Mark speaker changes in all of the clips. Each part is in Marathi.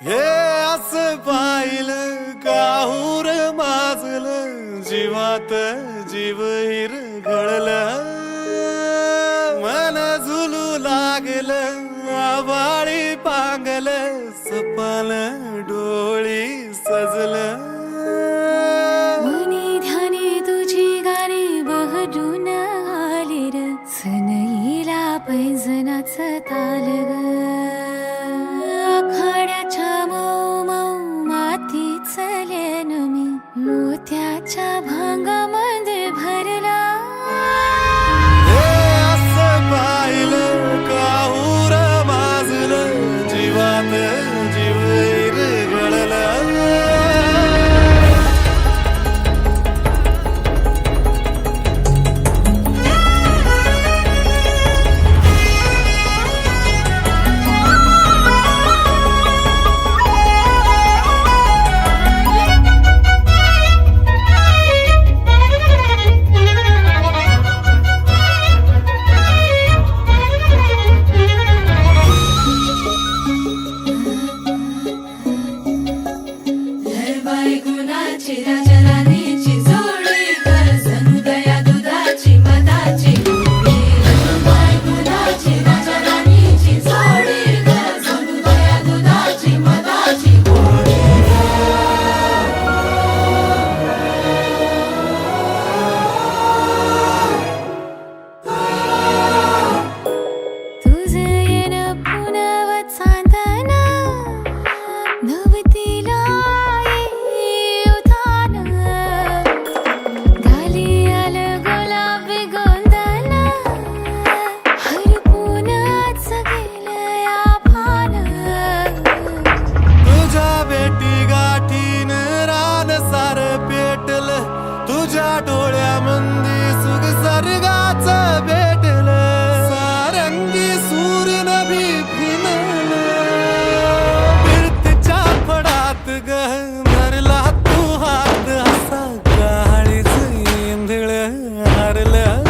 Speaker 1: हे असं पाहिलं काहूर माजलं जीवात जीव हिरघळलं मन झुलू लागलं आभाळी पांगलं सपाल डोळी सजलं
Speaker 2: मनी ध्यानी तुझी गाणी बहरून आली र सनईला पैंजनाचं ताल ग आखाड्याच्या मऊ मऊ मातीच लेन मी मोत्याच्या भांगामध्ये भरला
Speaker 1: हे असं पाहिलं काहूर माजलं जीवात जीव हिरघळलं
Speaker 2: गुणाची राजराणीची जोडी कर सनुदया दुधाची मदाची गोडी गुणाची राजराणीची जोडी कर सनुदया दुधाची मदाची गोडी तुझे येणं पुनव चांदणा नवतीला
Speaker 1: तुझ्या डोळ्यामंदी सुख सर्गाचं भेटलं सारंगी सूर्य नभी फिनलं फिरतीच्या फडात धरला तू हात असा काळीच इंधळ हरलं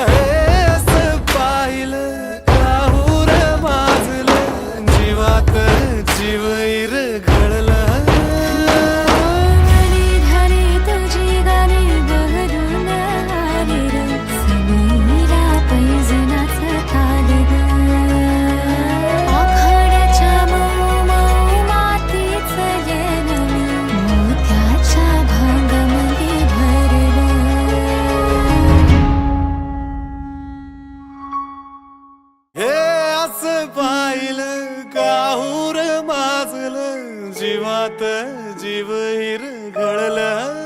Speaker 1: हेच पाहिलं काहूर माजलं जीवात जीव हिरघळलं पाहिलं काहूर माजलं जीवात जीव हिरघळलं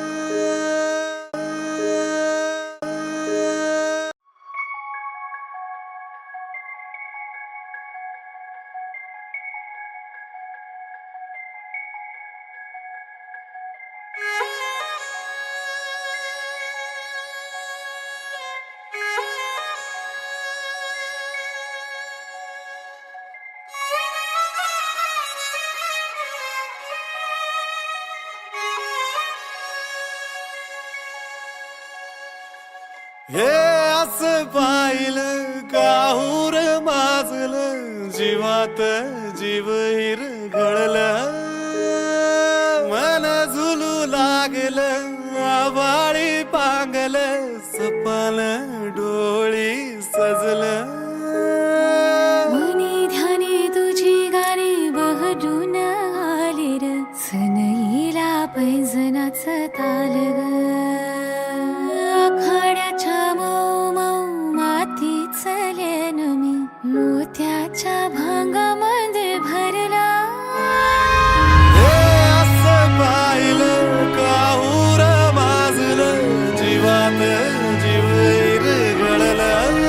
Speaker 1: हे असं पाहिलं काहूर माजलं जीवात जीव हिरघळलं मन झुलू लागलं आभाळी पांगलं सपाल डोळी सजलं
Speaker 2: मनी ध्यानी तुझी गाणी बहरून आली र सनईला पैंजनाचं ताल ग आखाड्याच्या मऊ मऊ मातीच लेन मी मोत्याच्या भांगामध्ये भरला
Speaker 1: हे असं पाहिलं काहूर माजलं जीवात जीव हिरघळलं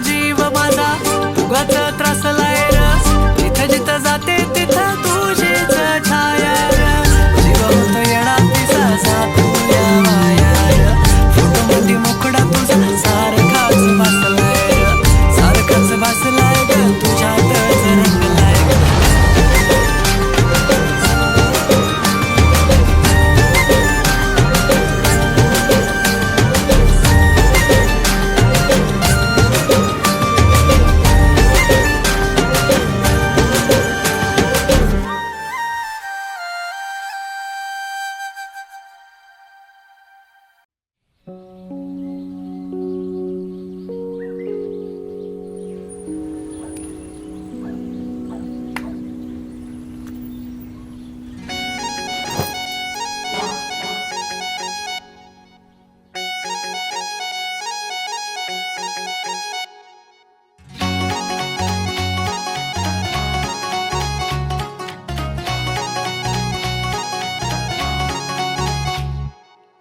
Speaker 3: जीव माझा उगाच त्रासलाय र जिथं जिथं जाते तिथं तुझीच छाया र जीव होतो येडा तिचा साथूया माया र फोटो मध्ये मुखडा तुझा सारखाच बसलाय र सारखाच बसलाय ग तुझ्यातच रंगलाय ग.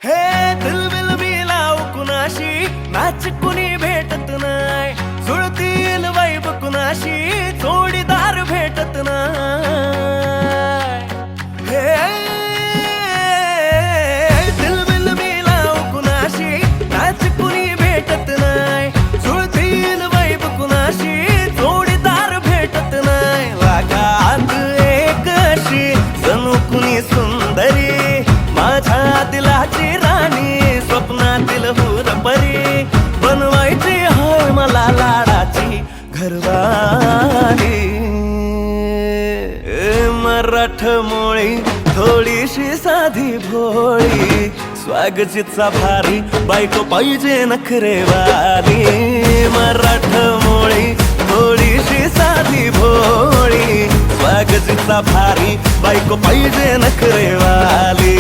Speaker 1: हे दिलबिल मी लाव कुणाशी मॅच कुणी भेटत नाय जुळतील वाईब कुणाशी जोडीदार भेटत नाय हे दिलबिल मी लाव कुणाशी मॅच कुणी भेटत नाय जुळतील वाईब कुणाशी जोडीदार भेटत नाय लागात एक अशी जणू कुणी सुंदरी माझ्या दिलाची राणी स्वप्नातील हुरपरी बनवायची होय मला लाडाची घरवाली मराठमोळी थोडीशी साधी भोळी स्वागतीचा भारी बायको पाहिजे नखरेवाली मराठमोळी थोडीशी साधी भोळी स्वागतीचा भारी बायको पाहिजे नखरेवाली.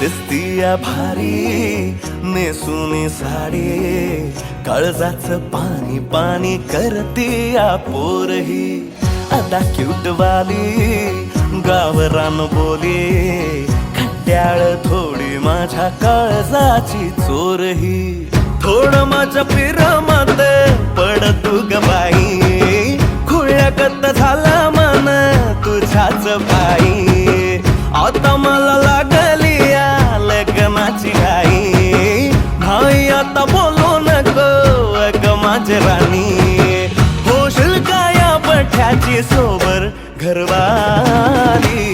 Speaker 1: दिसतीया भारी नेसुनी साडी काळजाच पाणी पाणी करतीया पोरही आता क्यूटवाली गावरान बोली खट्याळ थोडी माझ्या काळजाची चोरही थोडं माझ्या पिरमत पड तू ग बाई खुळ्याकत झाला मन तुझ्याच पायी आता मला लागली या लग्नाची घाई भाई आता बोलू नको अग माझी राणी होशील का या पठ्याची सोबर घरवाली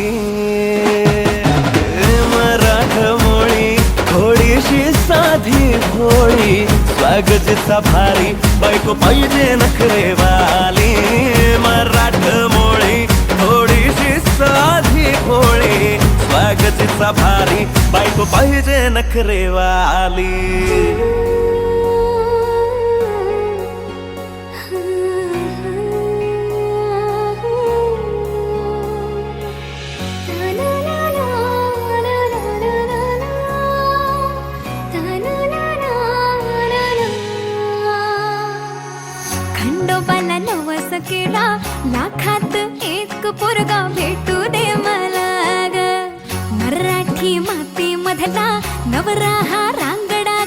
Speaker 1: मराठमोळी थोडीशी साधी भोळी स्वागतीचा भारी बायको पाहिजे नखरेवाली मराठमोळी थोडीशी साधी भोळी स्वागतीचा भारी बायको पाहिजे नखरेवाली.
Speaker 2: खंडोबाला नवस केला लाखात एक पोरगा भेटू दे मला ग मराठी माती मधला नवरा हा रांगडा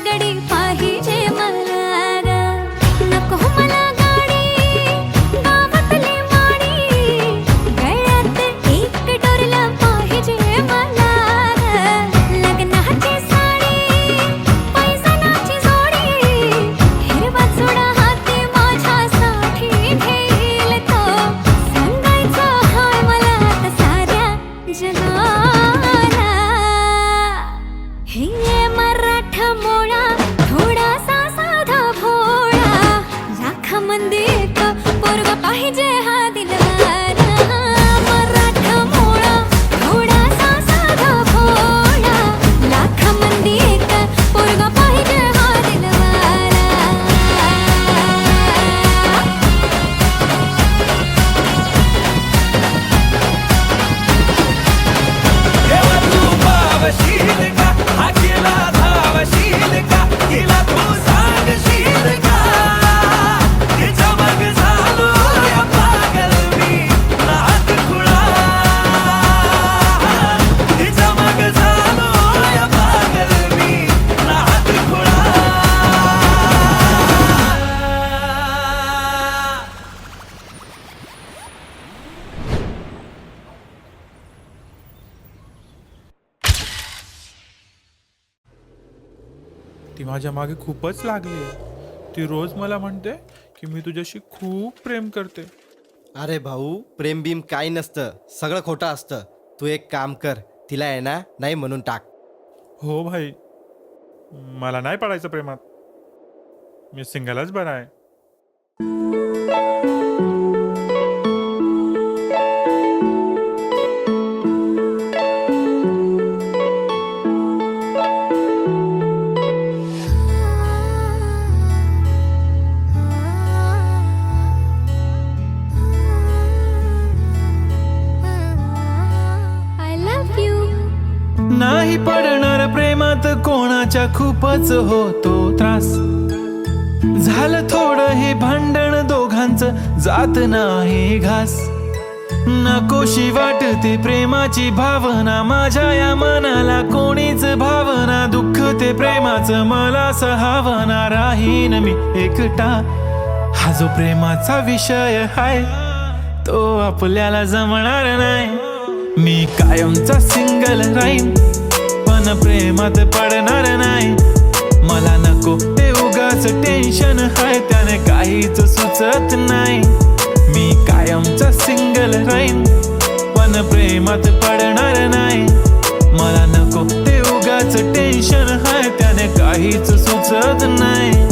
Speaker 4: ती माझ्या मागे खूपच लागली आहे. ती रोज मला म्हणते की मी तुझ्याशी खूप प्रेम करते.
Speaker 5: अरे भाऊ, प्रेम बीम काही नसतं, सगळं खोटं असतं. तू एक काम कर, तिला आहे ना नाही म्हणून टाक.
Speaker 4: हो भाई, मला नाही पडायचं प्रेमात. मी सिंगलच बरा आहे.
Speaker 2: I love you.
Speaker 3: नाही पडणार प्रेमात कोणाच्या, खूपच होतो त्रास. झालं थोडं हे भांडण दोघांचं, जात नाही घास. नकोशी वाटते प्रेमाची भावना, माझ्या या मनाला कोणीच भावना. दुःख ते प्रेमाचं मला सहावना, राहीन मी एकटा. हा जो प्रेमाचा विषय आहे तो आपल्याला जमणार नाही. मी कायमचा सिंगल राहीन, पण प्रेमात पडणार नाही. मला नको ते उगाच टेन्शन आहे, त्याने काहीच सुचत नाही. मी कायमचा सिंगल राहीन, पण प्रेमात पडणार नाही. मला नको ते उगाच टेन्शन आहे, त्याने काहीच सुचत नाही.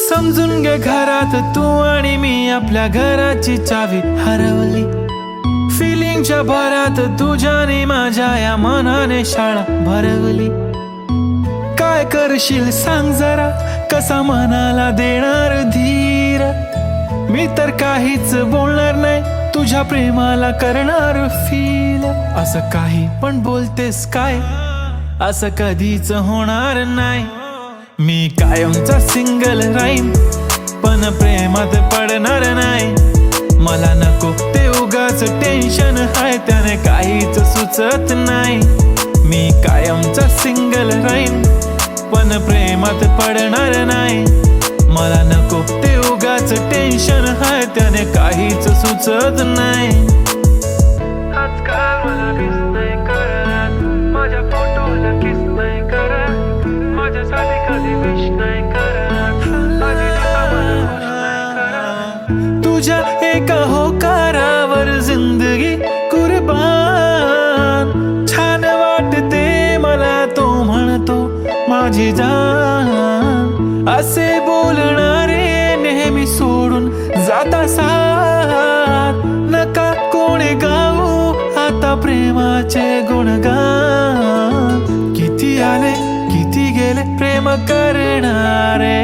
Speaker 3: समजून घे घरात तू आणि मी, आपल्या घराची चावी हरवली. फिलिंगच्या भरात तुझ्याने माझ्या या मनाने शाळा भरवली. काय करशील सांग जरा, कसा मनाला देणार धीर. मी तर काहीच बोलणार नाही, तुझ्या प्रेमाला करणार फील. असं काही पण बोलतेस काय, असं कधीच होणार नाही. मी कायमचा सिंगल राहीन, पण प्रेमात पडणार नाही. मला नको ते उगाच टेन्शन आहे, त्याने काहीच सुचत नाही. मी कायमचा सिंगल राहीन, पण प्रेमात पडणार नाही. मला नको ते उगाच टेन्शन आहे, त्याने काहीच सुचत नाही. आजकाल मला किस नाही करत, माझ्या फोटोला किस नाही करत, माझ्यासाठी कधी विश नाही करत, माझी दिशा मला खुश नाही करत. तुझ्या एका होकारावर जिंदगी कुर्बान. छान वाटते मला तो म्हणतो माझी जान. असे बोलणारे नेहमी सोडून जाता साथ. नका कोणी गाऊ आता प्रेमाचे गुणगान. किती आले किती गेले प्रेम करणारे,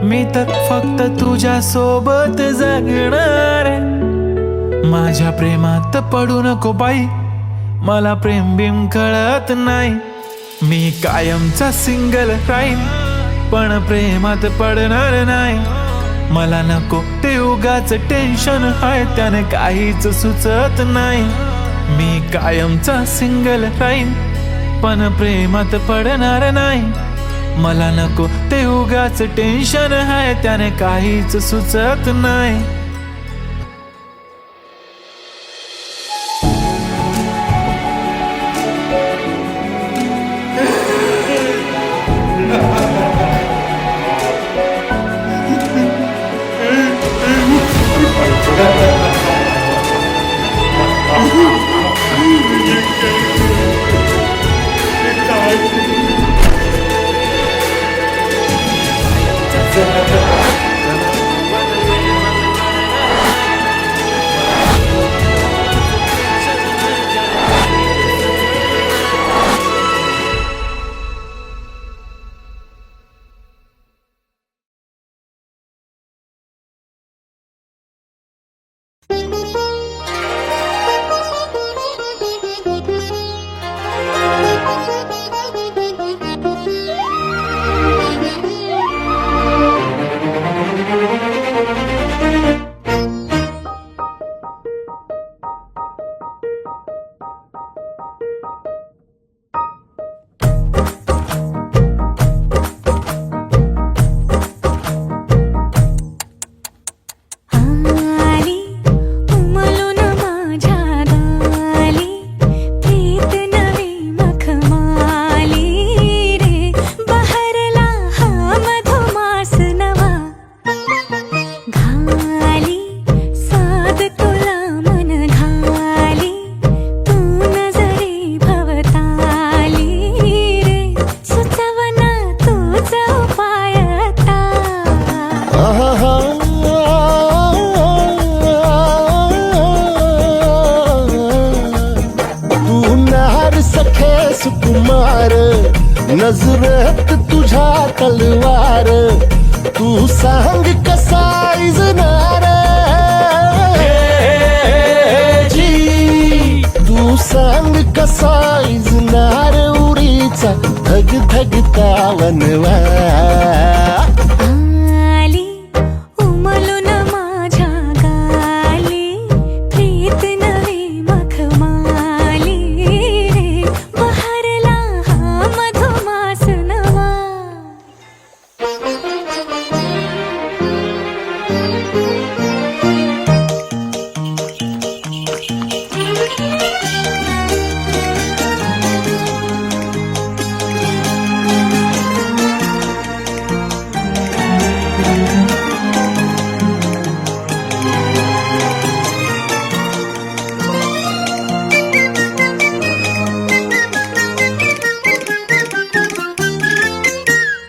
Speaker 3: मी तर फक्त तुझ्या सोबत जगणार. माझ्या प्रेमात पडू नको बाई, मला प्रेम बिम कळत नाही. मी कायमचा सिंगल राहीन, पण प्रेमात पडणार नाही. मला नको ते उगाच टेन्शन आहे, त्याने काहीच सुचत नाही. मी कायमचा सिंगल राहीन, पण प्रेमात पडणार नाही. मला नको ते उगाच टेन्शन आहे, त्याने काहीच सुचत नाही.
Speaker 6: सांग कसा इजनार जी तू सांग कसा इजनार उरीचा धग धगता वनवा
Speaker 2: आली उमलून माझ्या गाली प्रीत नवी मखमाली रे बहरला हा मधुमास नवा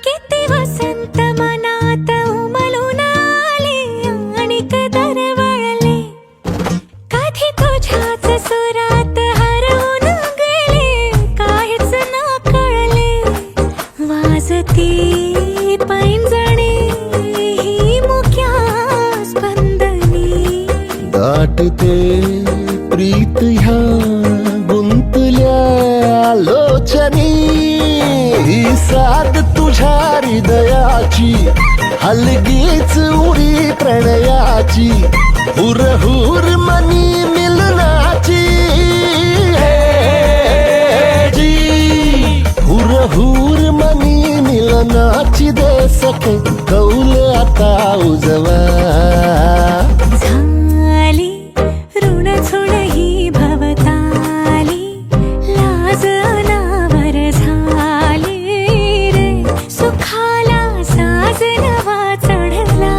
Speaker 2: किती वसंत मनात उमलून आली आणिक दरवळले कधी तुझ्याच सुरात हरवून गेले काहीच न कळले वाजती पैंजणे ही मुक्या स्पंदनी
Speaker 6: दाटते प्रीत ह्या गुंतल्या लोचनी ही साध तुझ्या हृदयाची हलगीच उडी प्रणयाची हुरहुर मनी मिलनाची जी हुरहुर मनी मिलनाची दे सखे कौल आता उजवा
Speaker 2: झाली ऋणझुण ही भवताली लाज अनावर झाली रे सुखाला साज नवा चढला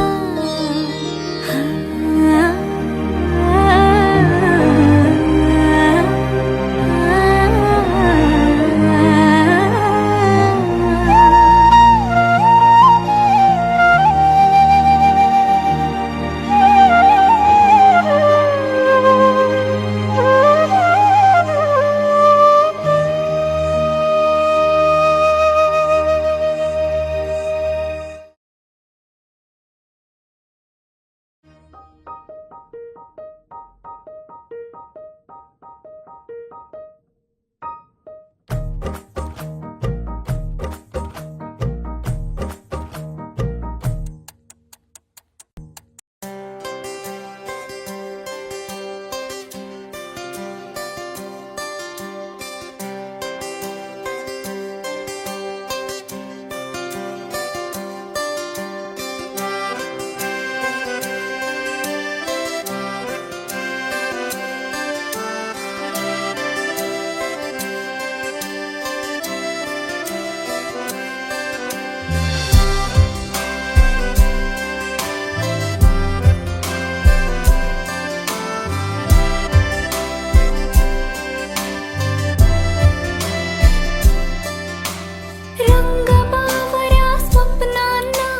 Speaker 2: रंग बावऱ्या स्वप्नांना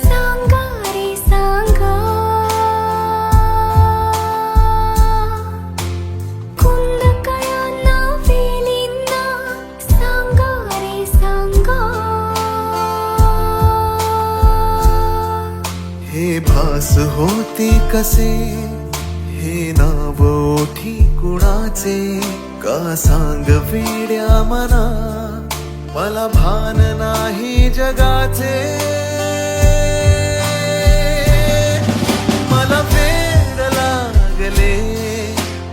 Speaker 2: सांगा रे सांगा कुंद कळ्यांना वेलींना सांगा रे सांगा
Speaker 7: हे भास होते कसे हे नाव ओठी कुणाचे का सांग वेड्या मना मला भान नाही जगाचे मला वेड लागले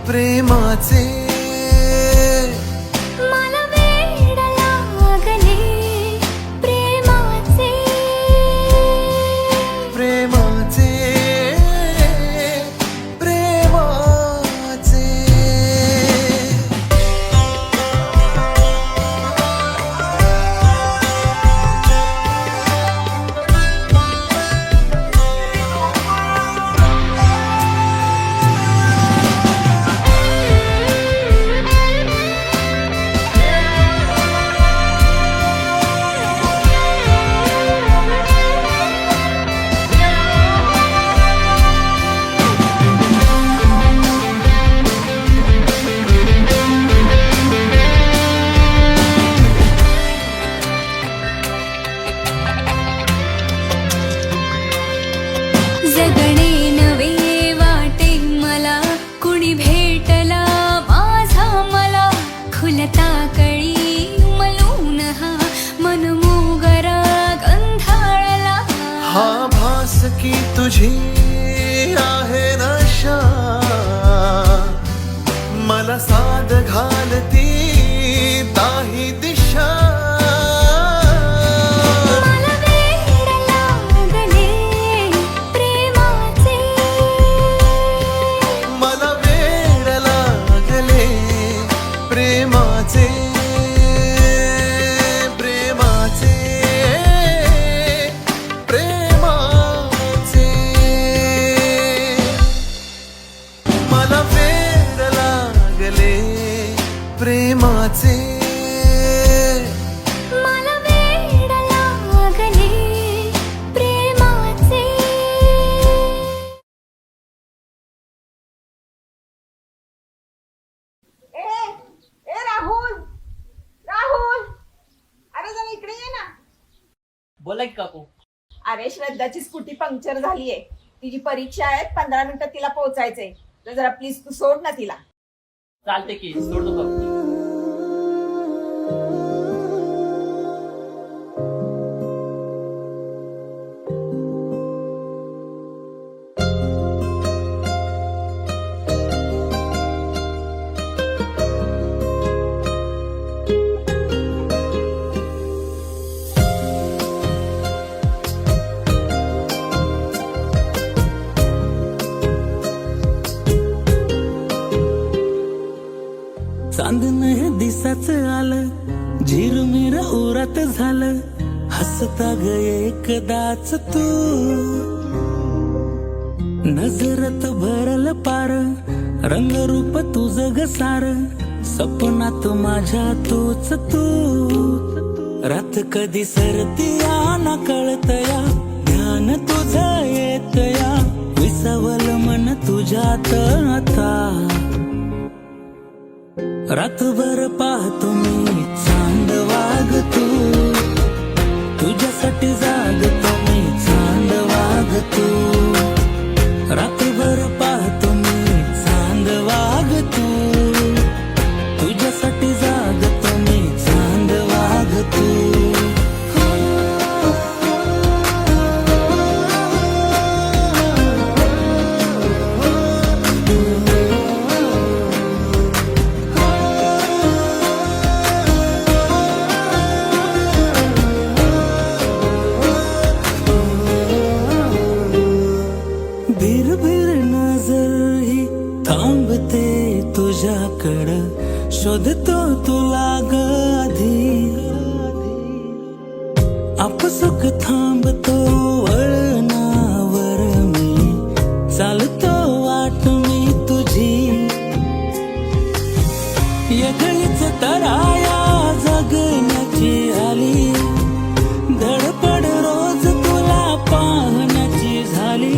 Speaker 7: प्रेमाचे
Speaker 2: मला वेड लागले प्रेमाचे
Speaker 7: प्रेमाचे प्रेमाचे की तुझी आहे नशा, मला साद घालती ताही दिशा.
Speaker 2: मला वेड लागले प्रेमाचे,
Speaker 7: मला वेड लागले प्रेमाचे, प्रेमाचे, प्रेमाचे. मला वेड लागले प्रेमाचे.
Speaker 2: मला वेड लागले प्रेमाचे.
Speaker 8: ए राहुल, राहुल, अरे जरा इकडे ये ना.
Speaker 9: बोला की काकू.
Speaker 8: अरे श्रद्धाची स्कूटी पंक्चर झालीये, तिची परीक्षा आहे, 15 मिनिटात तिला पोहोचायचंय. तर जरा प्लीज तू सोड ना तिला.
Speaker 9: चालते की सोडतो काकू.
Speaker 3: चांदण हे दिसाच आलं, झिरमिर उरात झालं, हसता ग एकदाच तू. नजरत भरल पार, रंगरूप तुझं ग सार, सपनात माझ्या तूच तू. रात कधी सरतीया ना कळतया, ध्यान तुझं येतया, विसावल मन तुझ्यात आता. रातभर पाहतो मी चांद वागतो, तुझ्यासाठी जागतो मी चांद वागतो. रातभर पाहतो मी चांद वागतो, तुझ्यासाठी जागतो मी चांद वागतो. भिर नजर ही थांबते तुझ्याकडं, शोधतो तुला ग आधी. आपसुक थांबतो वळणावर मी, चालतो वाट मी तुझी. वेगळीच तराया जगण्याची आली, धडपड रोज तुला पाहण्याची झाली,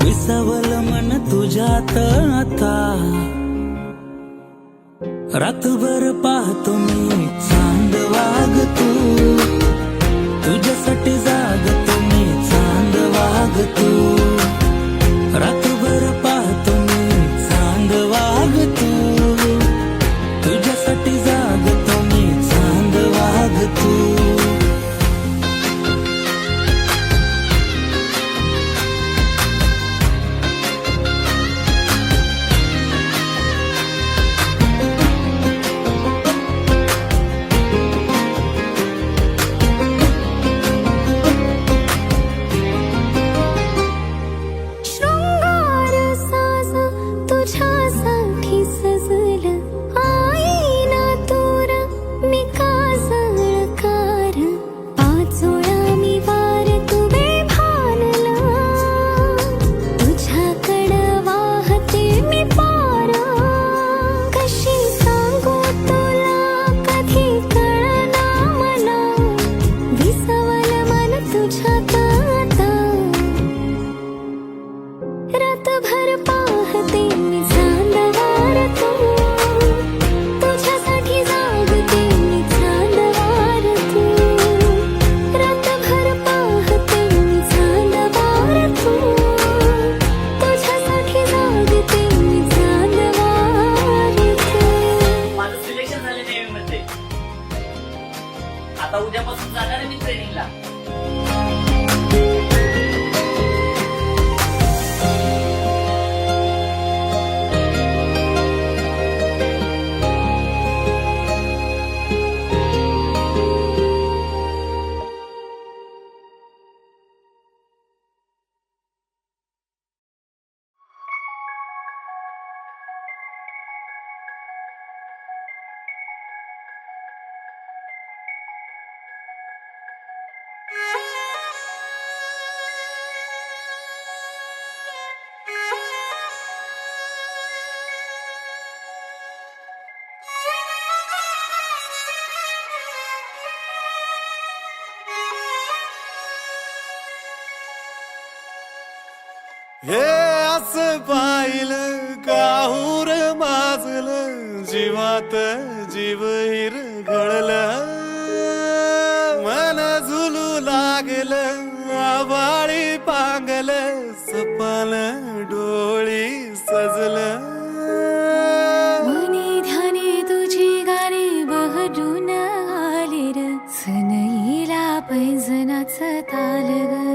Speaker 3: विसावल मन तुझ्यात आता. रातभर पाहतो मी चांद वागतो, तुझ्यासाठी जागतो मी चांद वागतो. रातभर पाहतो मी चांद वागतो, तुझ्यासाठी जागतो मी चांद वागतो.
Speaker 7: हे असं पाहिलं काहूर माजलं जीवात जीव हिर घडलं मन झुलू लागलं आबाळी पांगलं सपाल डोळी सजलं
Speaker 2: मनी ध्यानी तुझी गाणी बहरून आली र सनईला पैंजनाचं ताल ग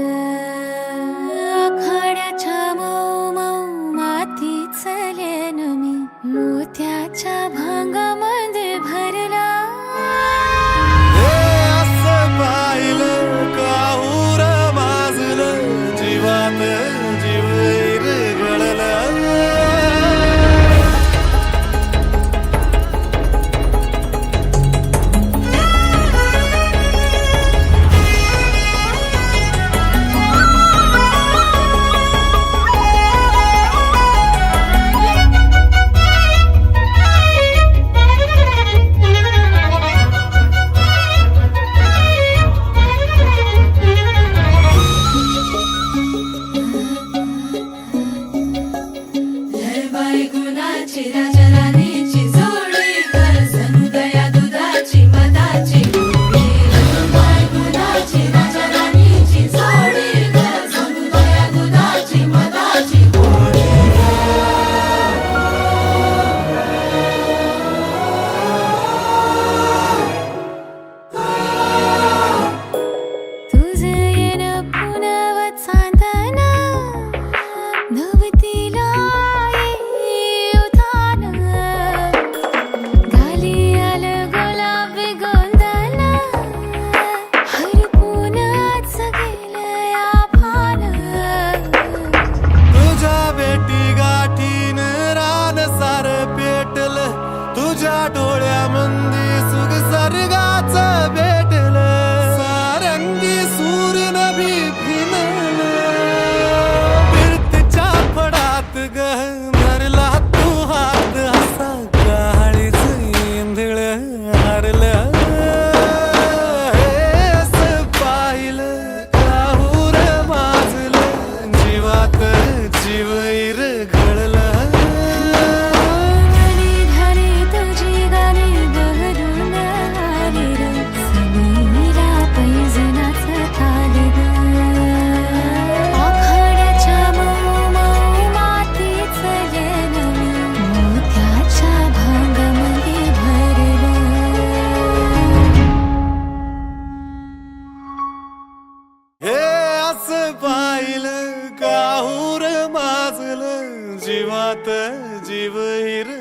Speaker 2: आखाड्याच्या मऊ मऊ मातीच लेन मी मोत्याच्या भांगामध्ये भरला
Speaker 7: हे असं पाहिलं काहूर माजलं जीवात जीव घडलं पाहिलं काहूर माजलं जीवात जीव हिर